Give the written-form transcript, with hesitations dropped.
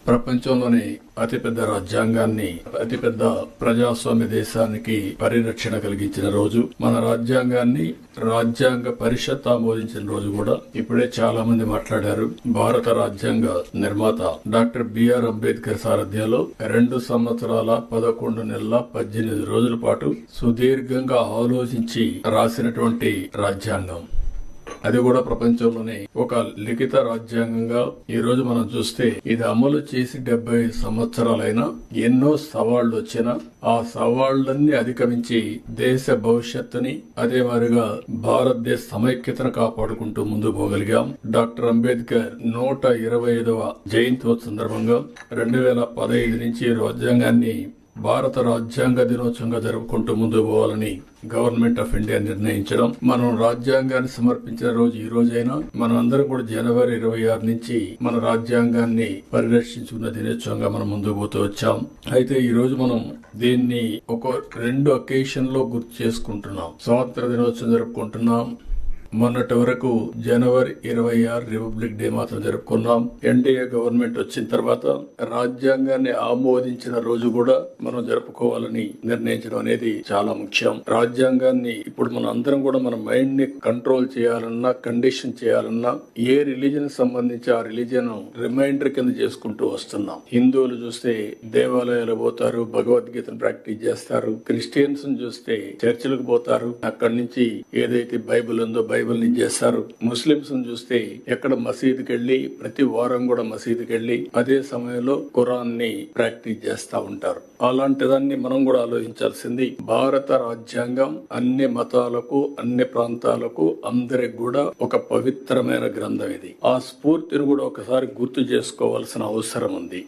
ప్రపంచంలోని అతిపెద్ద రాజ్యాంగాన్ని, అతిపెద్ద ప్రజాస్వామ్య దేశానికి పరిరక్షణ కలిగించిన రోజు, మన రాజ్యాంగాన్ని రాజ్యాంగ పరిషత్ ఆమోదించిన రోజు కూడా ఇప్పుడే చాలా మంది మాట్లాడారు. భారత రాజ్యాంగ నిర్మాత డాక్టర్ బిఆర్ అంబేద్కర్ సారథ్యంలో 2 సంవత్సరాల 11 నెలల 18 రోజుల పాటు సుదీర్ఘంగా ఆలోచించి రాసినటువంటి రాజ్యాంగం. అది కూడా ప్రపంచంలోనే ఒక లిఖిత రాజ్యాంగంగా ఈ రోజు మనం చూస్తే ఇది అమలు చేసి 75 సంవత్సరాలైనా ఎన్నో సవాళ్లు వచ్చినా ఆ సవాళ్లన్నీ అధిగమించి దేశ భవిష్యత్తుని, అదే మాదిరిగా భారతదేశ సమైక్యతను కాపాడుకుంటూ ముందుకు పోగలిగాం. డాక్టర్ అంబేద్కర్ 125వ జయంతి సందర్భంగా 2015 నుంచి రాజ్యాంగాన్ని భారత రాజ్యాంగ దినోత్సవంగా జరుపుకుంటూ ముందుకు పోవాలని గవర్నమెంట్ ఆఫ్ ఇండియా నిర్ణయించడం. మనం రాజ్యాంగాన్ని సమర్పించిన రోజు ఈ రోజైనా మనం అందరం కూడా జనవరి 26 నుంచి మన రాజ్యాంగాన్ని పరిరక్షించుకున్న దినోత్సవంగా మనం ముందుకు పోతూ వచ్చాం. అయితే ఈ రోజు మనం దీన్ని ఒక 2 అకేషన్ లో గుర్తు చేసుకుంటున్నాం. స్వాతంత్ర దినోత్సవం జరుపుకుంటున్నాం. మొన్నటి వరకు జనవరి 26 రిపబ్లిక్ డే మాత్రం జరుపుకున్నాం. ఎన్డీఏ గవర్నమెంట్ వచ్చిన తర్వాత రాజ్యాంగాన్ని ఆమోదించిన రోజు కూడా మనం జరుపుకోవాలని నిర్ణయించడం అనేది చాలా ముఖ్యం. రాజ్యాంగాన్ని ఇప్పుడు మనం అందరం కూడా మన మైండ్ ని కంట్రోల్ చేయాలన్నా, కండిషన్ చేయాలన్నా ఏ రిలీజన్ సంబంధించి ఆ రిలీజన్ రిమైండర్ కింద చేసుకుంటూ వస్తున్నాం. హిందువులు చూస్తే దేవాలయాలు పోతారు, భగవద్గీతను ప్రాక్టీస్ చేస్తారు. క్రిస్టియన్స్ చూస్తే చర్చిలకు పోతారు, అక్కడి నుంచి ఏదైతే బైబిల్ ఉందో బైబిల్ ని చేస్తారు. ముస్లింస్ చూస్తే ఎక్కడ మసీదుకి వెళ్లి ప్రతి వారం కూడా మసీదుకి వెళ్లి అదే సమయంలో ఖురాన్ ని ప్రాక్టీస్ చేస్తా ఉంటారు. అలాంటిదాన్ని మనం కూడా ఆలోచించాల్సింది. భారత రాజ్యాంగం అన్ని మతాలకు, అన్ని ప్రాంతాలకు, అందరికి కూడా ఒక పవిత్రమైన గ్రంథం ఇది. ఆ స్ఫూర్తిని కూడా ఒకసారి గుర్తు చేసుకోవాల్సిన అవసరం ఉంది.